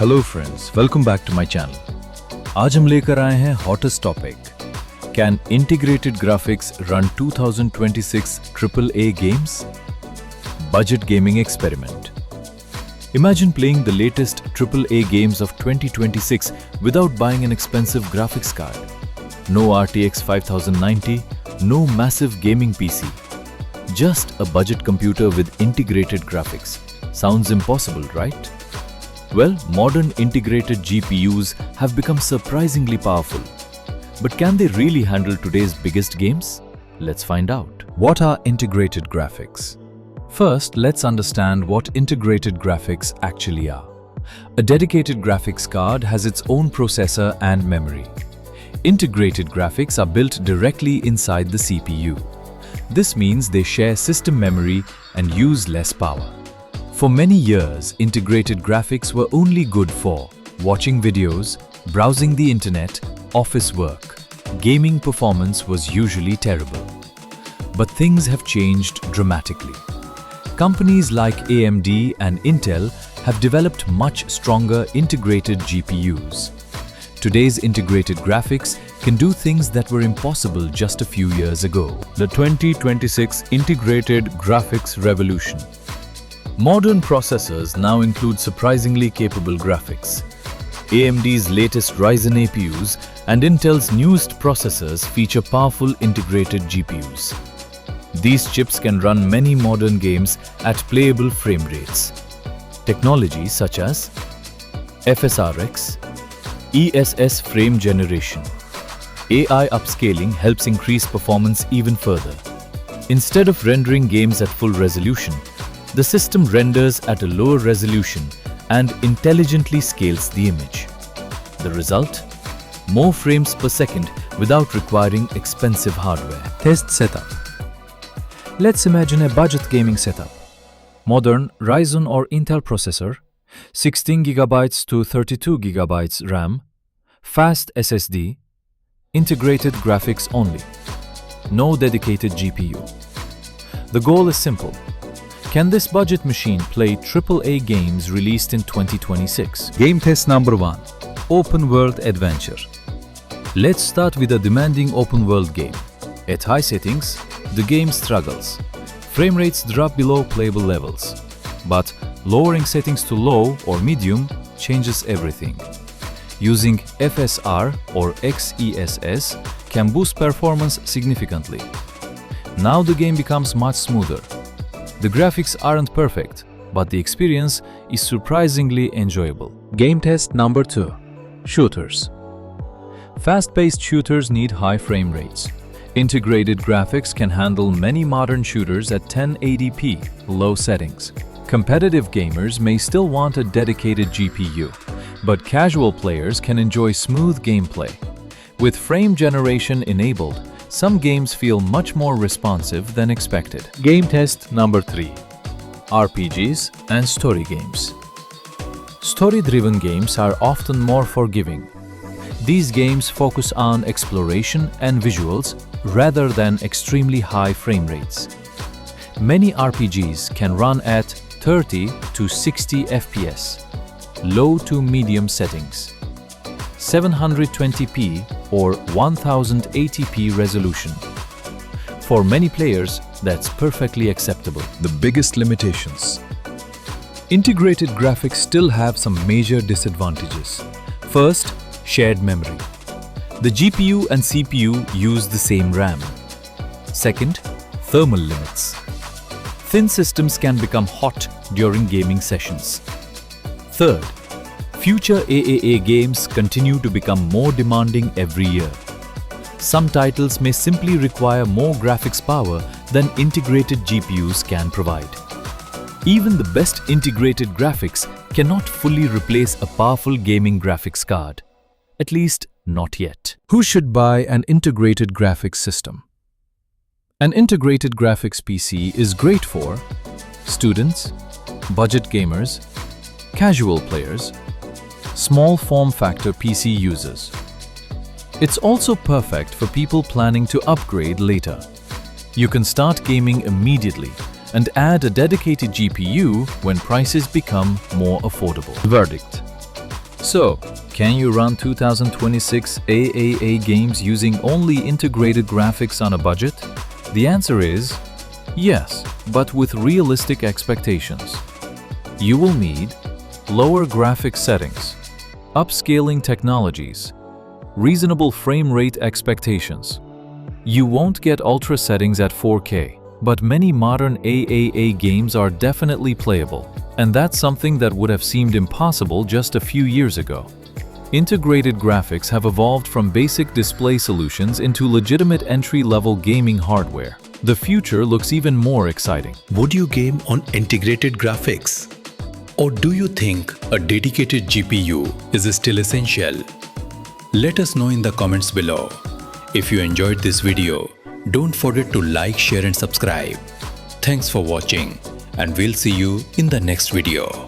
Hello friends, welcome back to my channel. आज हम लेकर आए हैं hottest topic, can integrated graphics run 2026 AAA games? Budget gaming experiment. Imagine playing the latest AAA games of 2026 without buying an expensive graphics card. No RTX 5090, no massive gaming PC. Just a budget computer with integrated graphics. Sounds impossible, right? Well, modern integrated GPUs have become surprisingly powerful. But can they really handle today's biggest games? Let's find out. What are integrated graphics? First, let's understand what integrated graphics actually are. A dedicated graphics card has its own processor and memory. Integrated graphics are built directly inside the CPU. This means they share system memory and use less power. For many years, integrated graphics were only good for watching videos, browsing the internet, office work. Gaming performance was usually terrible. But things have changed dramatically. Companies like AMD and Intel have developed much stronger integrated GPUs. Today's integrated graphics can do things that were impossible just a few years ago. The 2026 Integrated Graphics Revolution. Modern processors now include surprisingly capable graphics. AMD's latest Ryzen APUs and Intel's newest processors feature powerful integrated GPUs. These chips can run many modern games at playable frame rates. Technologies such as FSRX, ESS frame generation, AI upscaling helps increase performance even further. Instead of rendering games at full resolution, the system renders at a lower resolution and intelligently scales the image. The result? More frames per second without requiring expensive hardware. Test setup. Let's imagine a budget gaming setup. Modern Ryzen or Intel processor, 16GB to 32GB RAM, fast SSD, integrated graphics only. No dedicated GPU. The goal is simple. Can this budget machine play AAA games released in 2026? Game test number 1. Open World Adventure. Let's start with a demanding open world game. At high settings, the game struggles. Frame rates drop below playable levels. But lowering settings to low or medium changes everything. Using FSR or XESS can boost performance significantly. Now the game becomes much smoother. The graphics aren't perfect, but the experience is surprisingly enjoyable. Game test number 2. Shooters. Fast-paced shooters need high frame rates. Integrated graphics can handle many modern shooters at 1080p low settings. Competitive gamers may still want a dedicated GPU, but casual players can enjoy smooth gameplay. With frame generation enabled, some games feel much more responsive than expected. Game test number 3. RPGs and story games. Story-driven games are often more forgiving. These games focus on exploration and visuals rather than extremely high frame rates. Many RPGs can run at 30 to 60 FPS, low to medium settings, 720p or 1080p resolution. For many players, that's perfectly acceptable. The biggest limitations. Integrated graphics still have some major disadvantages. First, shared memory. The GPU and CPU use the same RAM. Second, thermal limits. Thin systems can become hot during gaming sessions. Third, future AAA games continue to become more demanding every year. Some titles may simply require more graphics power than integrated GPUs can provide. Even the best integrated graphics cannot fully replace a powerful gaming graphics card. At least, not yet. Who should buy an integrated graphics system? An integrated graphics PC is great for students, budget gamers, casual players, small form factor PC users. It's also perfect for people planning to upgrade later. You can start gaming immediately and add a dedicated GPU when prices become more affordable. Verdict. So, can you run 2026 AAA games using only integrated graphics on a budget? The answer is yes, but with realistic expectations. You will need lower graphics settings, upscaling technologies, reasonable frame rate expectations. You won't get ultra settings at 4K, but many modern AAA games are definitely playable, and that's something that would have seemed impossible just a few years ago. Integrated graphics have evolved from basic display solutions into legitimate entry-level gaming hardware. The future looks even more exciting. Would you game on integrated graphics? Or do you think a dedicated GPU is still essential? Let us know in the comments below. If you enjoyed this video, don't forget to like, share and subscribe. Thanks for watching, and we'll see you in the next video.